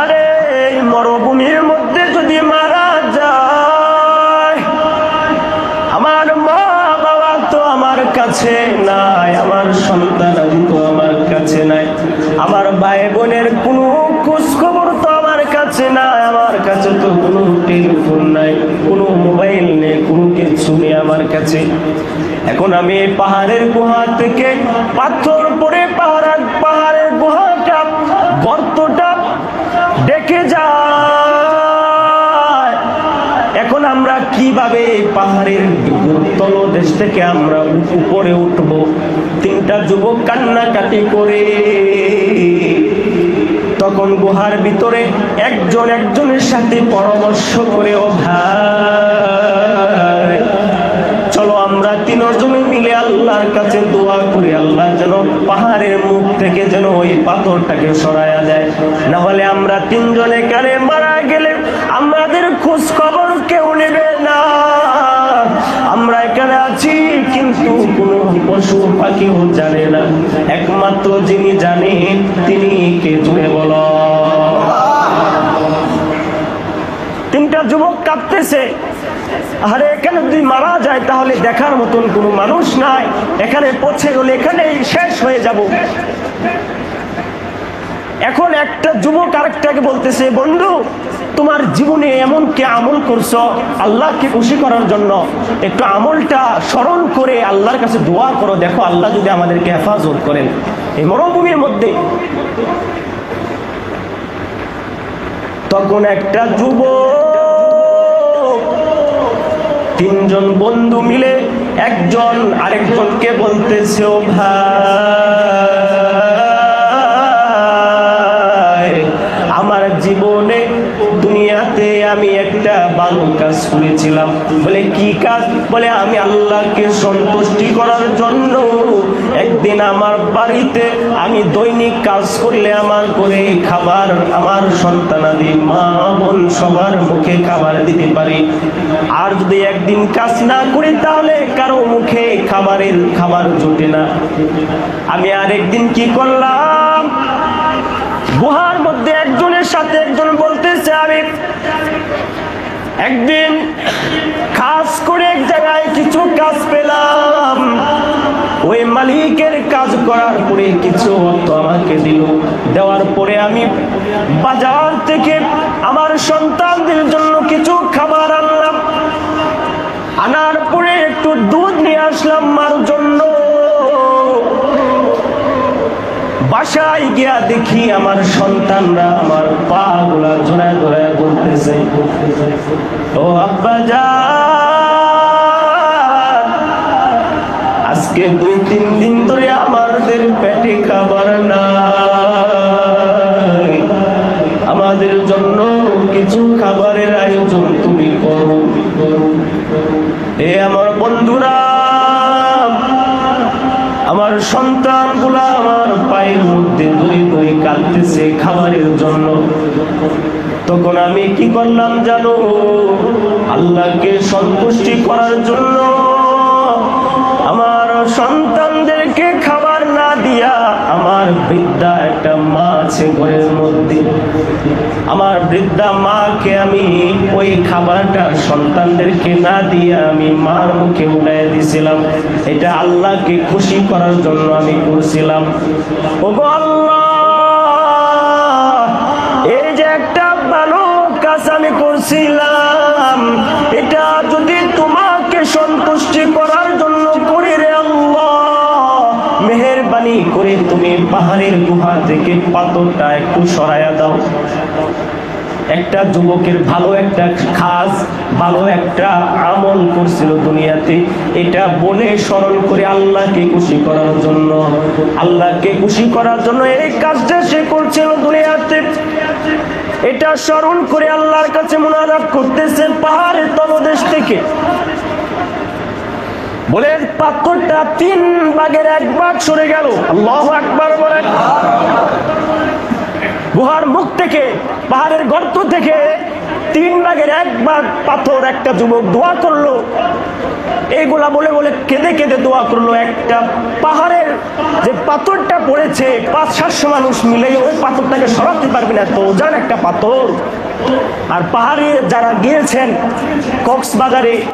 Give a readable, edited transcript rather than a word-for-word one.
আরে এই মরুভূমির মধ্যে যদি মারা যায়, আমার মা বাবা তো আমার কাছে নাই, আমার সন্তানাদি তো আমার কাছে নাই, আমার ভাই বোনের কোনো খোঁজ খবর তো আমার কাছে নাই, আমার কাছে তো কোনো টেলিফোন নাই, কোনো মোবাইল নেই, কোনো কিছু নেই আমার কাছে। এখন আমি পাহাড়ের গুহা থেকে পাথর পরে পাহাড়ের গুহাটা গর্তটা ডেকে যায়। এখন আমরা কিভাবে পাহাড়ের তলদেশ থেকে আমরা উপরে উঠব? তিনটা যুবক কান্নাকাটি করে। তখন গুহার ভিতরে একজন একজনের সাথে পরামর্শ করে, ও ভাই চলো আমরা তিনজনে মিলে আল্লাহর কাছে দোয়া করি, আল্লাহ যেন পাহাড়ের মুখ থেকে যেন ওই পাথরটাকে সরায়া যায়, না হলে আমরা তিনজনে এখানে মারা গেলে আমাদের খোঁজ খবর কেউ নেবে না। আমরা এখানে আছি কিন্তু কোনো পশু পাখিও জানে না, একমাত্র যিনি জানে তিনি কে? জুড়ে বলো। তিনটা যুবক কাঁদতেছে, আরে এখানে যদি মারা যায় তাহলে দেখার মতন কোনো মানুষ নাই, এখানে পৌঁছে গেলে এখানেই শেষ হয়ে যাব। এখন একটা যুবক আরেকটাকে বলতেছে, বন্ধু তোমার জীবনে এমন কি আমল করছো আল্লাহকে খুশি করার জন্য? একটু আমলটা স্মরণ করে আল্লাহর কাছে দোয়া করো, দেখো আল্লাহ যদি আমাদেরকে হেফাজত করেন এই মরুভূমির মধ্যে। তখন একটা যুবক তিনজন বন্ধু মিলে একজন আরেকজনকে বলতেছে, ও ভাই আমার জীবনে দুনিয়াতে আমি একটা ভালো কাজ করেছিলাম। বলে কি কাজ? বলে আমি আল্লাহকে সন্তুষ্টি করার জন্য একদিন আমার বাড়িতে আমি দৈনিক কাজ করলে আমার করে খাবার, আমার সন্তানাদি মা বোন সবার মুখে খাবার দিতে পারি, আর যদি একদিন কাজ না করি তাহলে কারো মুখে খাবার জোটে না। আমি আরেকদিন কি করলাম, গুহার মধ্যে একজনের সাথে একজন বলতেছে, আমি একদিন কাজ করে এক জায়গায় কিছু কাজ পেলাম, ওই মালিকের কাজ করার পরে কিছু অর্থ আমাকে দিল, দেওয়ার পরে আমি বাজার থেকে আমার সন্তানদের জন্য কিছু খাবার আনলাম, আনার পরে একটু দুধ নিয়ে আসলাম মার জন্য। বাসায় গিয়া দেখি আমার সন্তানরা আমার পা গুলা জোড়ায় জোড়ায় বলতেছে, ও আব্বা জান আজকে 2-3 দিন ধরে আমাদের পেটে খাবার নাই, আমাদের জন্য কিছু খাবারের আয়োজন তুমি করো। এ আমার বন্ধুরা, আমার সন্তানগুলা আমার পায়ের মধ্যে ধরে কাঁদতেছে খাবারের জন্য। তখন আমি কি করলাম জানো? আল্লাহকে সন্তুষ্টি করার জন্য আমার সন্তানদেরকে খাবার না দিয়া, আমার বৃদ্ধা একটা মা আছে ঘরের মধ্যে, আমার বৃদ্ধা মাকে আমি ওই খাবারটা সন্তানদেরকে না দিয়া আমি মার মুখে উঠাই দিয়েছিলাম। এটা আল্লাহকে খুশি করার জন্য আমি করছিলাম। ওগো আল্লাহ, এই যে একটা ভালো কাজ আমি করছিলাম, এটা যদি তোমাকে সন্তুষ্টি করার জন্য করি রে আল্লাহ, মেহেরবানি করে তুমি পাহাড়ের গুহা থেকে পাথরটা একটু সরাইয়া দাও। একটা যুবকের ভালো একটা কাজ, ভালো একটা আমল করছিল দুনিয়াতে, এটা বলে স্মরণ করে আল্লাহকে খুশি করার জন্য, আল্লাহকে খুশি করার জন্য এই কাজটা সে করছিল দুনিয়াতে। এটা স্মরণ করে আল্লাহর কাছে মুনাজাত করতেছেন পাহাড়ের তলদেশ থেকে। বলে পাথরটা 3 ভাগের 1 ভাগ সরে গেল। আল্লাহু আকবার বলেন। গুহার মুখ থেকে, পাহাড়ের গর্ত থেকে 3 ভাগের 1 ভাগ পাথর একটা যুবক দোয়া করলো। এইগুলা বলে বলে কেঁদে কেঁদে দোয়া করলো। একটা পাহাড়ের যে পাথরটা পড়েছে 500-700 মানুষ মিলে ওই পাথরটাকে সরাতে পারবে না, তো ওজন একটা পাথর। আর পাহাড়ে যারা গিয়েছেন কক্সবাজারে